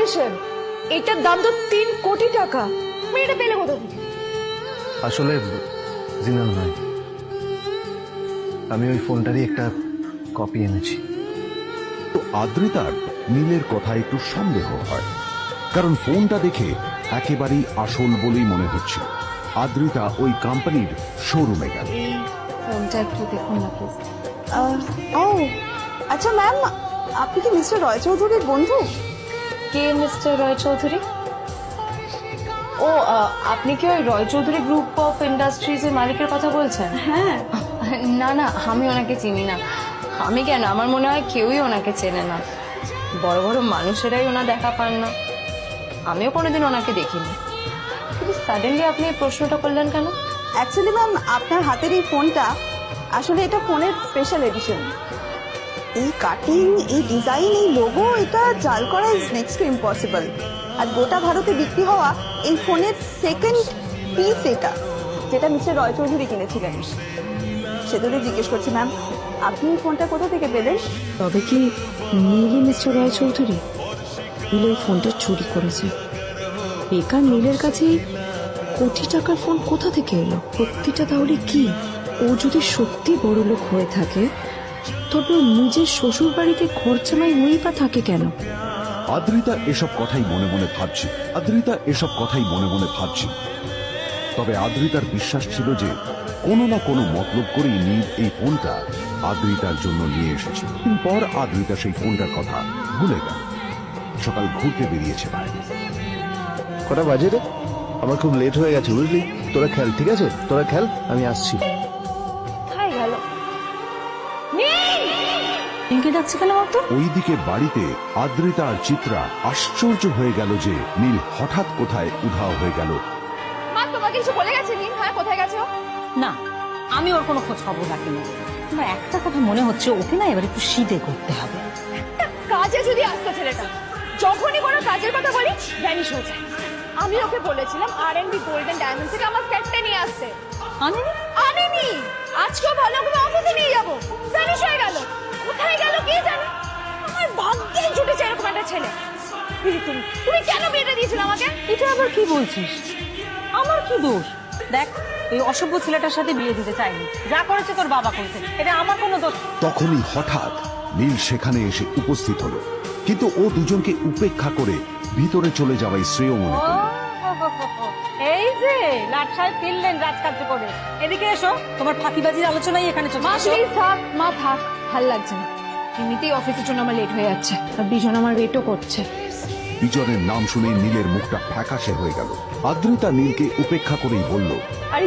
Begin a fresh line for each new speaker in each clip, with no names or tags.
কিসের? এটার দাম তো 3 কোটি টাকা। মেয়েটা পেলে কোথা থেকে?
আসলে জিনাল নয়, আমি ওই ফোনটারই একটা কপি এনেছি।
তো আদ্রিতার নীলের কথা একটু সন্দেহ হয়, কারণ ফোনটা দেখে একেবারেই আসল বলেই মনে হচ্ছে। আদ্রিতা ওই কোম্পানির শোরুমে গেল।
এই ফোনটা একটু দেখুন না প্লিজ।
ও আচ্ছা ম্যাম, আপনি কি মিস্টার রয় চৌধুরীর বন্ধু?
কে মিস্টার রয় চৌধুরী? ও আপনি কি ওই রয় চৌধুরী গ্রুপ অফ ইন্ডাস্ট্রিজ এর মালিকের কথা বলছেন?
হ্যাঁ।
না না, আমি ওনাকে চিনি না। আমি কেন, আমার মনে হয় কেউই ওনাকে চেনে না। বড় বড় মানুষেরাই ওনা দেখা পান না। আমিও কোনোদিন ওনাকে দেখিনি। কিন্তু সাডেনলি আপনি এই প্রশ্নটা করলেন কেন?
অ্যাকচুয়ালি ম্যাম, আপনার হাতের এই ফোনটা আসলে এটা ফোনের স্পেশাল এডিশন। এই কাটিং, এই ডিজাইন, এই লোগো, এটা জাল করা ইজ নেক্সট টু ইম্পসিবল। আর গোটা ভারতে বিক্রি হওয়া এই ফোনের সেকেন্ড পিস এটা, যেটা মিস্টার রয় চৌধুরী কিনেছিলেন। সেজন্য জিজ্ঞেস করছি ম্যাম, আপনি এই ফোনটা কোথা থেকে পেলেন?
তবে কি নীলই মিস্টার রয় চৌধুরী? নীল ওই ফোনটা চুরি করেছে। বেকার নীলের কাছে কোটি টাকার ফোন কোথা থেকে এলো? সত্যিটা তাহলে কি? ও যদি সত্যি বড় লোক হয়ে থাকে, তবে ও নিজের শ্বশুর বাড়িতে খরচামাই হয়েই বা থাকে কেন?
আদ্রিতা এসব কথাই মনে মনে ভাবছে। তবে আদ্রিতার বিশ্বাস ছিল যে কোনো না কোনো মতলব করেই নীল এই ফোনটা আদ্রিতার জন্য নিয়ে এসেছে। পর আদ্রিতা সেই ফোনটার কথা ভুলে গেল। সকাল ঘুরতে বেরিয়েছে বাইরে।
কটা বাজে রে? আমার খুব লেট হয়ে গেছে, বুঝলি? তোরা খেল, ঠিক আছে? তোরা খেল, আমি আসছি।
হাই গেল।
নীলকে ডাকছে কেন তো?
ওইদিকে বাড়িতে আদ্রিতা আর চিত্রা আশ্চর্য হয়ে গেল যে নীল হঠাৎ কোথায় উধাও হয়ে গেল।
মা তোমাকে কিছু বলে গেছে নীল? হ্যাঁ, কোথায় গেছে ও?
না, আমি ওর কোনো খোঁজ খবর রাখিনি। আমার একটা কথা মনে হচ্ছে, ওকে না এবার একটু শীতে করতে হবে।
কাজে যদি আসতো ছেলেটা, যখনই কোনো কাজের কথা বলি ভ্যানিশ হয়ে যায়। আমি ওকে বলেছিলাম আর&বি গোল্ডেন ডায়মন্ড থেকে আমার সেটটা নিয়ে আসতে, আনেনি। আজকেও ভালো করে অফিসে নিয়ে যাবো, ভ্যানিশ হয়ে গেল। কোথায় গেল কে জানে? আমার ভাগ্যে জুটেছে এরকম একটা ছেলে। তুমি কেন বিয়েটা দিয়েছিলে আমাকে?
এটা আবার কি বলছিস? আমার কি দোষ? দেখ, এই অসভ্য ছেলেটার সাথে বিয়ে দিতে চাইনি। যা করেছে তোর বাবা করেছে, এটা আমার কোনো দোষ।
তখনই হঠাৎ নীল সেখানে এসে উপস্থিত হলো, কিন্তু ও দুজনকে উপেক্ষা করে ভিতরে চলে যাওয়াই শ্রেয় মনে করল।
এই যে লাট সাহেব ফিরলেন রাজকার্য করে, এদিকে এসো। তোমার ফাঁকিবাজির আলোচনাই এখানে চলছে।
মা প্লিজ থাক, মা থাক, ভাল লাগছে না। এমনিতেই অফিসের জন্য আমার লেট হয়ে যাচ্ছে, আর বিজন আমার ওয়েটও করছে।
বিজনের নাম শুনে নীলের মুখটা ফ্যাকাশে হয়ে গেল। আদ্রিতা নীলকে উপেক্ষা করেই বলল,
আর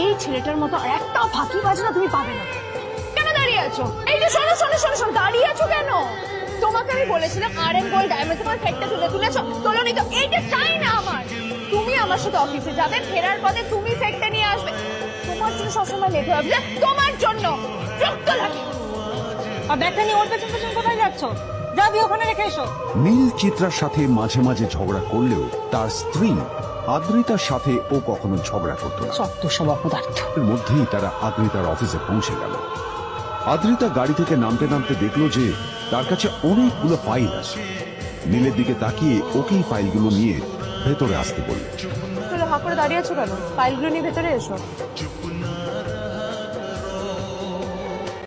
এই ছেলেটার মতো আর একটাও ফাঁকি বাজনা তুমি পাবে না। কেন দাঁড়িয়ে আছো? এই যে শোনো শোনো শোনো শোনো, দাঁড়িয়ে আছো কেন? তোমাকে আমি বলেছিলাম আর&বি গোল্ড ডায়মন্ড তোমার সেটটা তুলেছো, তোলোনি তো। এইটা চাই না আমার। তুমি আমার সাথে অফিসে যাবে, ফেরার পথে তুমি সেটটা নিয়ে আসবে। তোমার জন্য সবসময় লেট হয়ে যাবে, তোমার জন্য বিরক্ত লাগে।
আর ব্যাগটা নিয়ে ওর পেছন পেছন কোথায় যাচ্ছ? যাবি ওখানে রেখে এসো।
নীল চিত্রার সাথে মাঝে মাঝে ঝগড়া করলেও তার স্ত্রী আদ্রিতার সাথে ও কখনো ঝগড়া করত না।
সত্য সব অপদার্থ।
এর মধ্যেই তারা আদ্রিতার অফিসে পৌঁছে গেল। আদ্রিতা গাড়ি থেকে নামতে নামতে দেখলো যে তার কাছে অনেকগুলো ফাইল আছে। নীলের দিকে তাকিয়ে ওকেই ফাইলগুলো নিয়ে ভেতরে আসতে বলল।
তাহলে হাঁ করে দাঁড়িয়ে আছো কেন? ফাইলগুলো নিয়ে ভেতরে এসো।